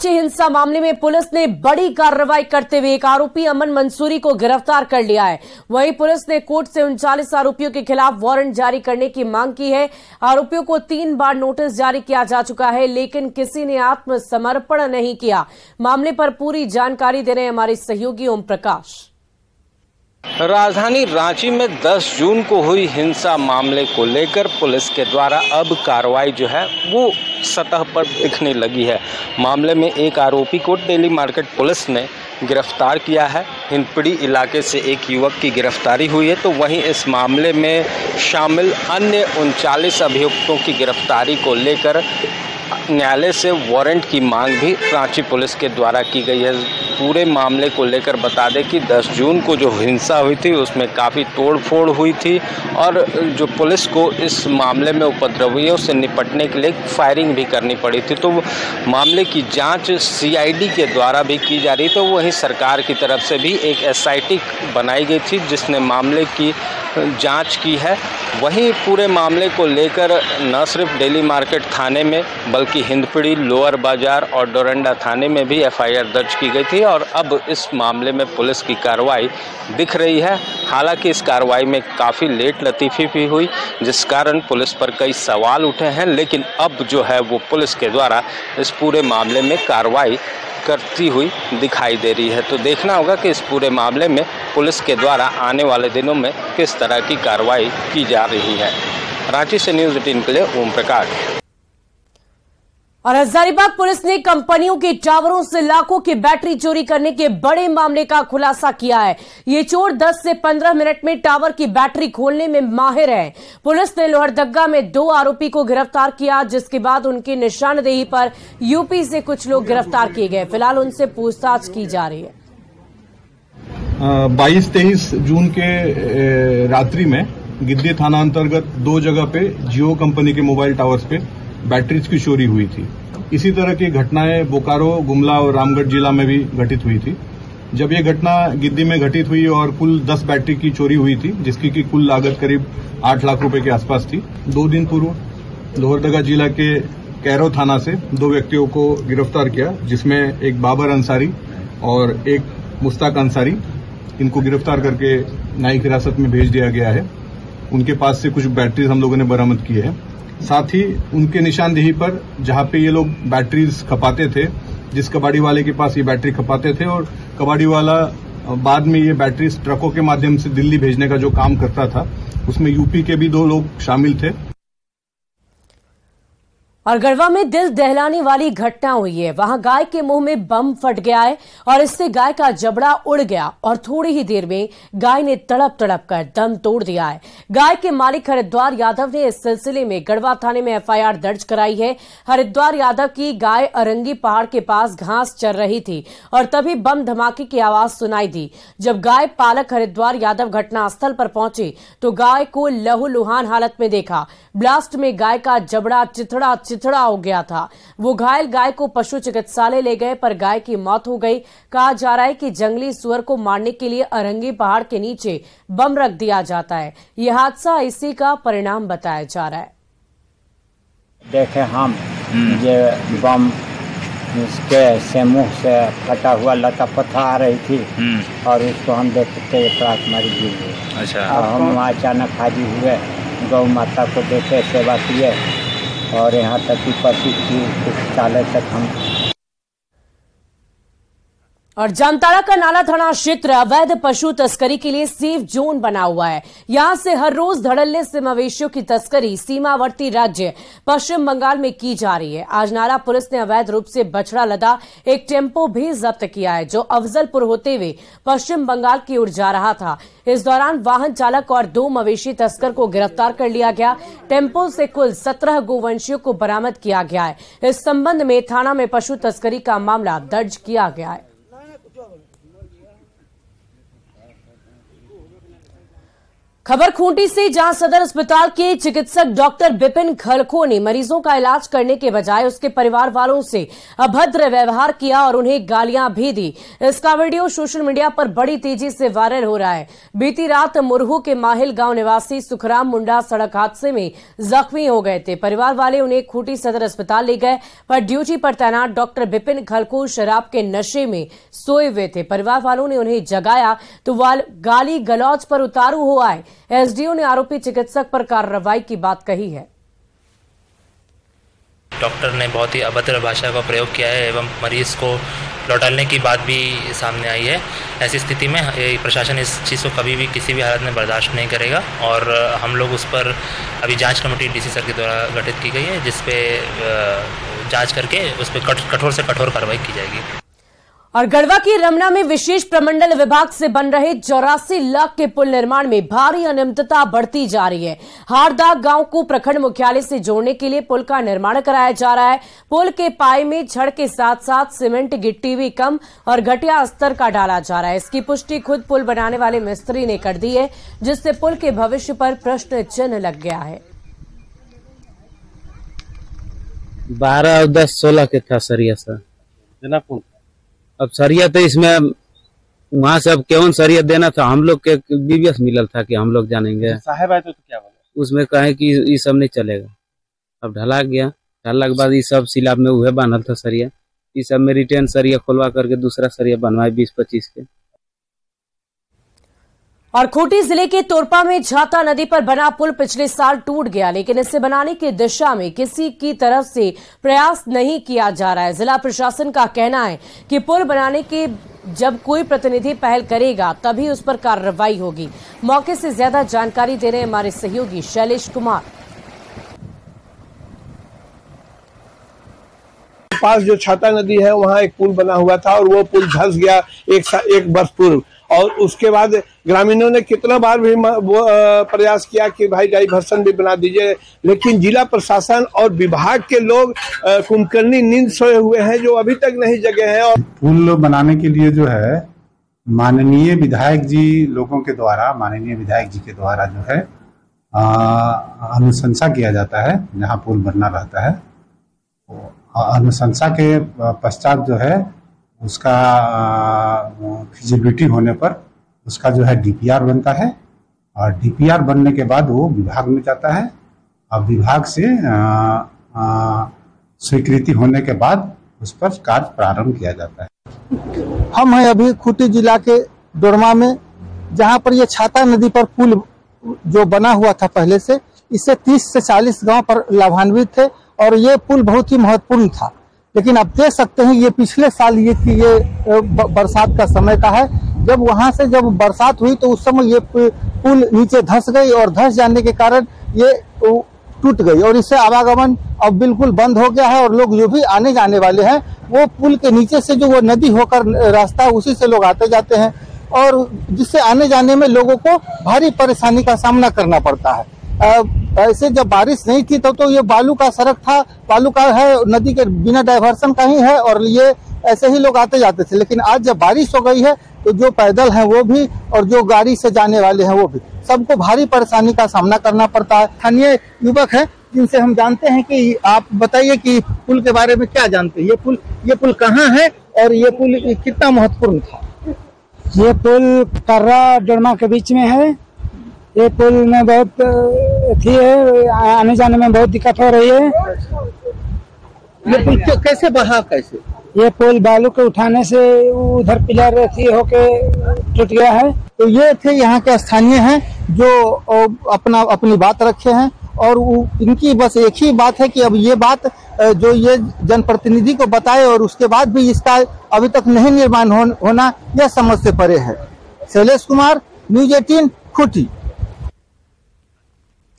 हिंसा मामले में पुलिस ने बड़ी कार्रवाई करते हुए एक आरोपी अमन मंसूरी को गिरफ्तार कर लिया है। वहीं पुलिस ने कोर्ट से 39 आरोपियों के खिलाफ वारंट जारी करने की मांग की है। आरोपियों को 3 बार नोटिस जारी किया जा चुका है, लेकिन किसी ने आत्मसमर्पण नहीं किया। मामले पर पूरी जानकारी दे रहे हैं हमारे सहयोगी ओम प्रकाश। राजधानी रांची में 10 जून को हुई हिंसा मामले को लेकर पुलिस के द्वारा अब कार्रवाई जो है वो सतह पर दिखने लगी है। मामले में एक आरोपी को डेली मार्केट पुलिस ने गिरफ्तार किया है। हिंदपीढ़ी इलाके से एक युवक की गिरफ्तारी हुई है, तो वहीं इस मामले में शामिल अन्य 39 अभियुक्तों की गिरफ्तारी को लेकर न्यायालय से वारंट की मांग भी रांची पुलिस के द्वारा की गई है। पूरे मामले को लेकर बता दें कि 10 जून को जो हिंसा हुई थी उसमें काफ़ी तोड़फोड़ हुई थी और जो पुलिस को इस मामले में उपद्रवियों से निपटने के लिए फायरिंग भी करनी पड़ी थी। तो मामले की जांच सीआईडी के द्वारा भी की जा रही, तो वहीं सरकार की तरफ से भी एक एसआईटी बनाई गई थी जिसने मामले की जांच की है। वहीं पूरे मामले को लेकर न सिर्फ डेली मार्केट थाने में बल्कि हिंदपीढ़ी, लोअर बाजार और डोरंडा थाने में भी एफआईआर दर्ज की गई थी और अब इस मामले में पुलिस की कार्रवाई दिख रही है। हालांकि इस कार्रवाई में काफ़ी लेट लतीफ़ी भी हुई, जिस कारण पुलिस पर कई सवाल उठे हैं, लेकिन अब जो है वो पुलिस के द्वारा इस पूरे मामले में कार्रवाई करती हुई दिखाई दे रही है। तो देखना होगा कि इस पूरे मामले में पुलिस के द्वारा आने वाले दिनों में किस तरह की कार्रवाई की जा रही है। रांची से न्यूज़ 18 के लिए ओम प्रकाश। और हजारीबाग पुलिस ने कंपनियों के टावरों से लाखों की बैटरी चोरी करने के बड़े मामले का खुलासा किया है। ये चोर 10 से 15 मिनट में टावर की बैटरी खोलने में माहिर है। पुलिस ने लोहरदगा में 2 आरोपी को गिरफ्तार किया, जिसके बाद उनकी निशानदेही पर यूपी से कुछ लोग गिरफ्तार किए गए। फिलहाल उनसे पूछताछ की जा रही है। 22-23 जून के रात्रि में गिद्दी थाना अंतर्गत 2 जगह पे जियो कंपनी के मोबाइल टावर्स पे बैटरीज की चोरी हुई थी। इसी तरह की घटनाएं बोकारो, गुमला और रामगढ़ जिला में भी घटित हुई थी। जब ये घटना गिद्दी में घटित हुई और कुल 10 बैटरी की चोरी हुई थी, जिसकी की कुल लागत करीब 8 लाख रुपए के आसपास थी। 2 दिन पूर्व लोहरदगा जिला के कैरो थाना से 2 व्यक्तियों को गिरफ्तार किया, जिसमें एक बाबर अंसारी और एक मुश्ताक अंसारी। इनको गिरफ्तार करके न्यायिक हिरासत में भेज दिया गया है। उनके पास से कुछ बैटरीज हम लोगों ने बरामद किए हैं। साथ ही उनके निशानदेही पर जहां पे ये लोग बैटरीज खपाते थे, जिस कबाड़ी वाले के पास ये बैटरी खपाते थे और कबाड़ी वाला बाद में ये बैटरीज ट्रकों के माध्यम से दिल्ली भेजने का जो काम करता था, उसमें यूपी के भी 2 लोग शामिल थे। और गढ़वा में दिल दहलाने वाली घटना हुई है। वहां गाय के मुंह में बम फट गया है और इससे गाय का जबड़ा उड़ गया और थोड़ी ही देर में गाय ने तड़प तड़प कर दम तोड़ दिया है। गाय के मालिक हरिद्वार यादव ने इस सिलसिले में गढ़वा थाने में एफआईआर दर्ज कराई है। हरिद्वार यादव की गाय अरंगी पहाड़ के पास घास चर रही थी और तभी बम धमाके की आवाज सुनाई दी। जब गाय पालक हरिद्वार यादव घटनास्थल पर पहुंचे तो गाय को लहूलुहान हालत में देखा। ब्लास्ट में गाय का जबड़ा चिथड़ा हो गया था। वो घायल गाय को पशु चिकित्सालय ले गए, पर गाय की मौत हो गई। कहा जा रहा है कि जंगली सुअर को मारने के लिए अरंगी पहाड़ के नीचे बम रख दिया जाता है। यह हादसा इसी का परिणाम बताया जा रहा है। देखे हम ये बम इसके से मुंह से फटा हुआ लता पथा आ रही थी और उसको हम देखते प्राथमिक गिर गए। अच्छा। हम अचानक हाजिर हुए, गौ माता को देखे, सेवा किए और यहाँ तक कि पशु चिकित्सालय तक हम। और जामताड़ा का नाला थाना क्षेत्र अवैध पशु तस्करी के लिए सेफ जोन बना हुआ है। यहां से हर रोज धड़ल्ले से मवेशियों की तस्करी सीमावर्ती राज्य पश्चिम बंगाल में की जा रही है। आज नाला पुलिस ने अवैध रूप से बछड़ा लदा एक टेम्पो भी जब्त किया है, जो अफजलपुर होते हुए पश्चिम बंगाल की ओर जा रहा था। इस दौरान वाहन चालक और 2 मवेशी तस्कर को गिरफ्तार कर लिया गया। टेम्पो से कुल 17 गोवंशियों को बरामद किया गया है। इस संबंध में थाना में पशु तस्करी का मामला दर्ज किया गया है। खबर खूंटी से, जहां सदर अस्पताल के चिकित्सक डॉक्टर विपिन खलखो ने मरीजों का इलाज करने के बजाय उसके परिवार वालों से अभद्र व्यवहार किया और उन्हें गालियां भी दी। इसका वीडियो सोशल मीडिया पर बड़ी तेजी से वायरल हो रहा है। बीती रात मुरहू के माहिल गांव निवासी सुखराम मुंडा सड़क हादसे में जख्मी हो गए थे। परिवार वाले उन्हें खूंटी सदर अस्पताल ले गए, पर ड्यूटी पर तैनात डॉक्टर विपिन खलखो शराब के नशे में सोए हुए थे। परिवार वालों ने उन्हें जगाया तो गाली गलौज पर उतारू हो आए। एसडीओ ने आरोपी चिकित्सक पर कार्रवाई की बात कही है। डॉक्टर ने बहुत ही अभद्र भाषा का प्रयोग किया है एवं मरीज को लौटाने की बात भी सामने आई है। ऐसी स्थिति में प्रशासन इस चीज़ को कभी भी किसी भी हालत में बर्दाश्त नहीं करेगा और हम लोग उस पर अभी जांच कमेटी डीसी सर के द्वारा गठित की गई है, जिस पे जांच करके उस पर कठोर से कठोर कार्रवाई की जाएगी। और गढ़वा की रमना में विशेष प्रमंडल विभाग से बन रहे 84 लाख के पुल निर्माण में भारी अनियमितता बढ़ती जा रही है। हारदाग गांव को प्रखंड मुख्यालय से जोड़ने के लिए पुल का निर्माण कराया जा रहा है। पुल के पाए में छड़ के साथ साथ सीमेंट गिट्टी भी कम और घटिया स्तर का डाला जा रहा है। इसकी पुष्टि खुद पुल बनाने वाले मिस्त्री ने कर दी है, जिससे पुल के भविष्य पर प्रश्न चिन्ह लग गया है। 12 और 10 16 के था सरिया सर, अब सरिया तो इसमें वहाँ से अब केवल सरिया देना था। हम लोग के बीबीएस मिलल था कि हम लोग जानेंगे, साहब आए तो क्या बोले, उसमें कहे कि ये सब नहीं चलेगा। अब ढला गया, ढलने के बाद ये सब सिलाब में उहे बांधल था सरिया। ये सब में रिटेन सरिया खोलवा करके दूसरा सरिया बनवाए 20-25 के। और खूंटी जिले के तोरपा में झाता नदी पर बना पुल पिछले साल टूट गया, लेकिन इसे बनाने की दिशा में किसी की तरफ से प्रयास नहीं किया जा रहा है। जिला प्रशासन का कहना है कि पुल बनाने के जब कोई प्रतिनिधि पहल करेगा तभी उस पर कार्रवाई होगी। मौके से ज्यादा जानकारी दे रहे हमारे सहयोगी शैलेश कुमार। पास जो छाता नदी है वहाँ एक पुल बना हुआ था और वो पुल धंस गया एक वर्ष पूर्व, और उसके बाद ग्रामीणों ने कितना बार भी प्रयास किया कि भाई डाइवर्सन भी बना दीजिए, लेकिन जिला प्रशासन और विभाग के लोग कुंभकर्णी नींद सोए हुए हैं जो अभी तक नहीं जगे हैं। और पुल बनाने के लिए जो है माननीय विधायक जी के द्वारा जो है अनुशंसा किया जाता है। जहाँ पुल बनना रहता है अनुशंसा के पश्चात जो है उसका फिजिबिलिटी होने पर उसका जो है डीपीआर बनता है, और डीपीआर बनने के बाद वो विभाग में जाता है और विभाग से स्वीकृति होने के बाद उस पर कार्य प्रारंभ किया जाता है। हम हैं अभी खूंटी जिला के डोरमा में, जहां पर ये छाता नदी पर पुल जो बना हुआ था पहले से, इससे 30 से 40 गांव पर लाभान्वित थे और ये पुल बहुत ही महत्वपूर्ण था। लेकिन अब देख सकते हैं ये पिछले साल ये बरसात का समय का है। जब वहां से जब बरसात हुई तो उस समय ये पुल नीचे धंस गई और धंस जाने के कारण ये टूट गई और इससे आवागमन अब बिल्कुल बंद हो गया है। और लोग जो भी आने जाने वाले हैं वो पुल के नीचे से जो वो नदी होकर रास्ता है उसी से लोग आते जाते हैं, और जिससे आने जाने में लोगों को भारी परेशानी का सामना करना पड़ता है। ऐसे जब बारिश नहीं थी तो ये बालू का सड़क था, बालू का है, नदी के बिना डाइवर्सन का ही है और ये ऐसे ही लोग आते जाते थे। लेकिन आज जब बारिश हो गई है तो जो पैदल हैं वो भी और जो गाड़ी से जाने वाले हैं वो भी, सबको भारी परेशानी का सामना करना पड़ता है। स्थानीय युवक हैं जिनसे हम जानते हैं कि आप बताइए कि पुल के बारे में क्या जानते हैं, ये पुल कहाँ है और ये पुल कितना महत्वपूर्ण था? ये पुल कर्रा डोरमा के बीच में है। ये पुल में बहुत थी है, आने जाने में बहुत दिक्कत हो रही है। ये पुल कैसे बहा? कैसे ये पुल बालू के उठाने से उधर पिलर थी होके टूट गया है। तो ये थे यहाँ के स्थानीय हैं जो अपनी बात रखे हैं, और इनकी बस एक ही बात है कि अब ये बात जो ये जनप्रतिनिधि को बताए और उसके बाद भी इसका अभी तक नहीं निर्माण होना यह समझ से परे है। शैलेश कुमार, न्यूज़ 18 खूंटी।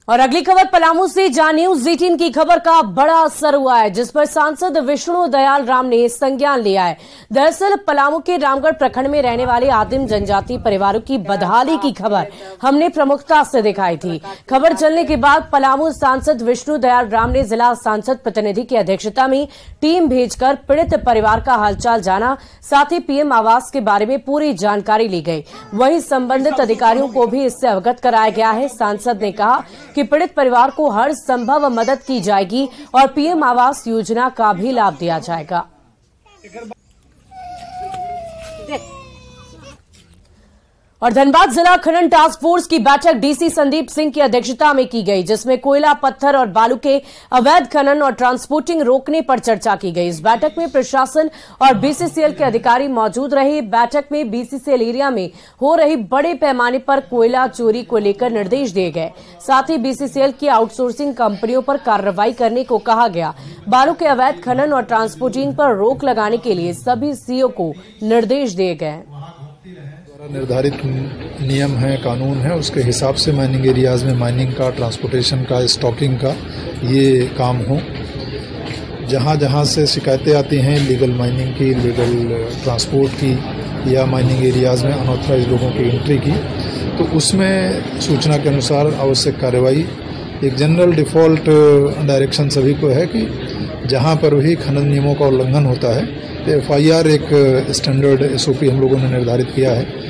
और अगली खबर पलामू से, जहां न्यूज 18 की खबर का बड़ा असर हुआ है, जिस पर सांसद विष्णु दयाल राम ने संज्ञान लिया है। दरअसल पलामू के रामगढ़ प्रखंड में रहने वाले आदिम जनजाति परिवारों की बदहाली की खबर हमने प्रमुखता से दिखाई थी। खबर चलने के बाद पलामू सांसद विष्णु दयाल राम ने जिला सांसद प्रतिनिधि की अध्यक्षता में टीम भेजकर पीड़ित परिवार का हालचाल जाना, साथ ही पीएम आवास के बारे में पूरी जानकारी ली गई। वहीं संबंधित अधिकारियों को भी इससे अवगत कराया गया है। सांसद ने कहा कि पीड़ित परिवार को हर संभव मदद की जाएगी और पीएम आवास योजना का भी लाभ दिया जाएगा। और धनबाद जिला खनन टास्क फोर्स की बैठक डीसी संदीप सिंह की अध्यक्षता में की गई, जिसमें कोयला, पत्थर और बालू के अवैध खनन और ट्रांसपोर्टिंग रोकने पर चर्चा की गई। इस बैठक में प्रशासन और बीसीसीएल के अधिकारी मौजूद रहे। बैठक में बीसीसीएल एरिया में हो रही बड़े पैमाने पर कोयला चोरी को लेकर निर्देश दिए गए। साथ ही बीसीसीएल की आउटसोर्सिंग कंपनियों पर कार्रवाई करने को कहा गया। बालू के अवैध खनन और ट्रांसपोर्टिंग पर रोक लगाने के लिए सभी सीओ को निर्देश दिए गए। निर्धारित नियम है, कानून है, उसके हिसाब से माइनिंग एरियाज में माइनिंग का, ट्रांसपोर्टेशन का, स्टॉकिंग का ये काम हो। जहाँ जहाँ से शिकायतें आती हैं लीगल माइनिंग की, लीगल ट्रांसपोर्ट की या माइनिंग एरियाज में अनऑथराइज लोगों की एंट्री की, तो उसमें सूचना के अनुसार आवश्यक कार्रवाई। एक जनरल डिफ़ॉल्ट डायरेक्शन सभी को है कि जहाँ पर भी खनन नियमों का उल्लंघन होता है तो FIR एक स्टैंडर्ड SOP हम लोगों ने निर्धारित किया है।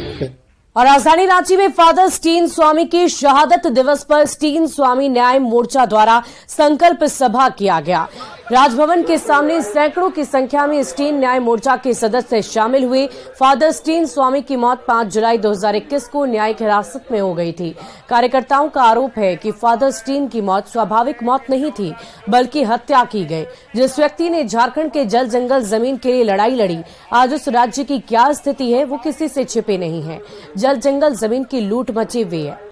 और राजधानी रांची में फादर स्टीन स्वामी की शहादत दिवस पर स्टीन स्वामी न्याय मोर्चा द्वारा संकल्प सभा किया गया। राजभवन के सामने सैकड़ों की संख्या में स्टीन न्याय मोर्चा के सदस्य शामिल हुए। फादर स्टीन स्वामी की मौत 5 जुलाई 2021 को न्यायिक हिरासत में हो गई थी। कार्यकर्ताओं का आरोप है कि फादर स्टीन की मौत स्वाभाविक मौत नहीं थी, बल्कि हत्या की गई। जिस व्यक्ति ने झारखंड के जल जंगल जमीन के लिए लड़ाई लड़ी, आज उस राज्य की क्या स्थिति है वो किसी से छिपे नहीं है। जल जंगल जमीन की लूट मची हुई है।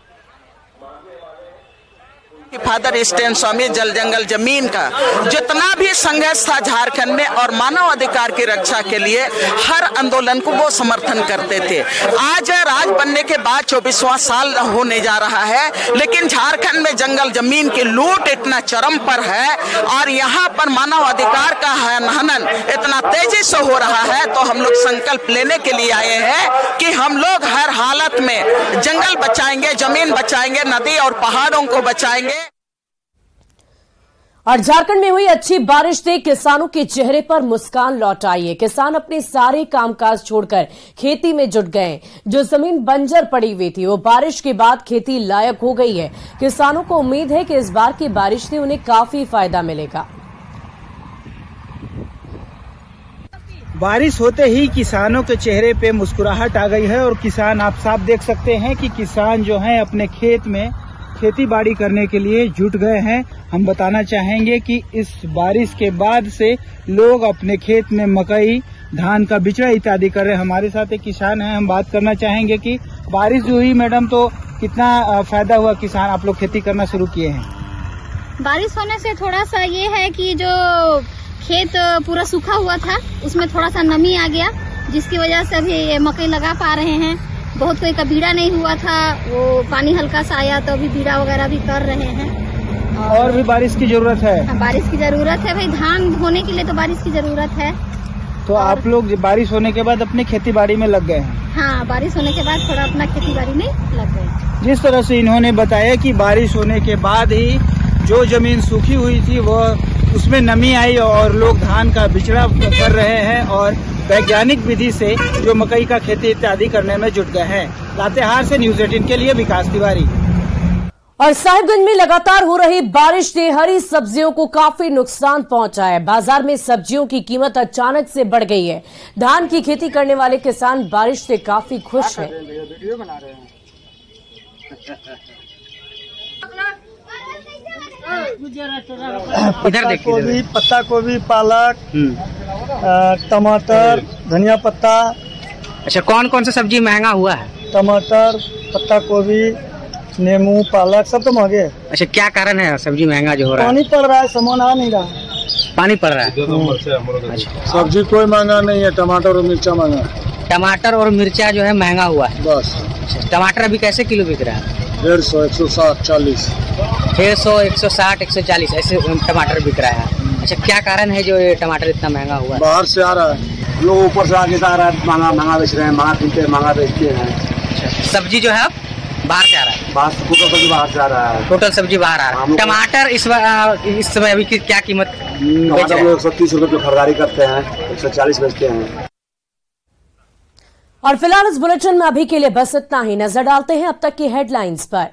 फादर स्टीन स्वामी जल जंगल जमीन का जितना भी संघर्ष था झारखंड में और मानव अधिकार की रक्षा के लिए हर आंदोलन को वो समर्थन करते थे। आज राज बनने के बाद 24वां साल होने जा रहा है, लेकिन झारखंड में जंगल जमीन की लूट इतना चरम पर है और यहाँ पर मानव अधिकार का हनन इतना तेजी से हो रहा है। तो हम लोग संकल्प लेने के लिए आए हैं कि हम लोग हर हालत में जंगल बचाएंगे, जमीन बचाएंगे, नदी और पहाड़ों को बचाएंगे। और झारखंड में हुई अच्छी बारिश से किसानों के चेहरे पर मुस्कान लौट आई है। किसान अपने सारे कामकाज छोड़कर खेती में जुट गए। जो जमीन बंजर पड़ी हुई थी वो बारिश के बाद खेती लायक हो गई है। किसानों को उम्मीद है कि इस बार की बारिश से उन्हें काफी फायदा मिलेगा। बारिश होते ही किसानों के चेहरे पे मुस्कुराहट आ गई है और किसान, आप साफ देख सकते हैं कि किसान जो हैं अपने खेत में खेती बाड़ी करने के लिए जुट गए हैं। हम बताना चाहेंगे कि इस बारिश के बाद से लोग अपने खेत में मकई, धान का बिचड़ा इत्यादि कर रहे हैं। हमारे साथ एक किसान हैं, हम बात करना चाहेंगे कि बारिश जो हुई मैडम, तो कितना फायदा हुआ किसान, आप लोग खेती करना शुरू किए हैं? बारिश होने से थोड़ा सा ये है कि जो खेत पूरा सूखा हुआ था उसमें थोड़ा सा नमी आ गया, जिसकी वजह से अभी मकई लगा पा रहे हैं। बहुत कोई का बीड़ा नहीं हुआ था, वो पानी हल्का सा आया तो अभी बीड़ा वगैरह भी कर रहे हैं। और भी बारिश की जरूरत है? हाँ, बारिश की जरूरत है भाई, धान होने के लिए तो बारिश की जरूरत है। तो आप लोग बारिश होने के बाद अपने खेती बाड़ी में लग गए हैं? हाँ, बारिश होने के बाद थोड़ा अपना खेती बाड़ी में लग गए। जिस तरह से इन्होंने बताया कि बारिश होने के बाद ही जो जमीन सूखी हुई थी वो उसमें नमी आई और लोग धान का बिचड़ा कर रहे हैं और वैज्ञानिक विधि से जो मकई का खेती इत्यादि करने में जुट गए हैं। लातेहार से न्यूज 18 के लिए विकास तिवारी। और साहिबगंज में लगातार हो रही बारिश से हरी सब्जियों को काफी नुकसान पहुंचा है। बाजार में सब्जियों की कीमत अचानक से बढ़ गई है। धान की खेती करने वाले किसान बारिश से काफी खुश हैं। इधर देखिए, पत्ता गोभी, पालक, टमाटर, धनिया पत्ता। अच्छा, कौन कौन सा सब्जी महंगा हुआ है? टमाटर, पत्ता गोभी, नींबू, पालक सब तो महंगे है। अच्छा, क्या कारण है सब्जी महंगा जो हो रहा है? पानी पड़ रहा है, सामान आ नहीं रहा। पानी पड़ रहा है। अच्छा, सब्जी कोई महंगा नहीं है, टमाटर और मिर्चा महंगा है। टमाटर और मिर्चा जो है महंगा हुआ है बस। टमाटर अभी कैसे किलो बिक रहा है? 150, 160, 40। 150, 160, 140 ऐसे टमाटर बिक रहा है। अच्छा, क्या कारण है जो ये टमाटर इतना महंगा हुआ है? बाहर से आ रहा है, लोग ऊपर से आगे से आ रहा है, महंगा बेच रहे हैं, महंगा किनते हैं, महंगा बेचते हैं। सब्जी जो है अब बाहर से आ रहा है? बाहर टोटल सब्जी बाहर से आ रहा है। टोटल सब्जी बाहर आ रहा है। टमाटर इस समय अभी की क्या कीमत बेच रहे हैं? 130 रुपये खरीदारी करते हैं, 140 बेचते हैं। और फिलहाल इस बुलेटिन में अभी के लिए बस इतना ही। नजर डालते हैं अब तक की हेडलाइंस पर।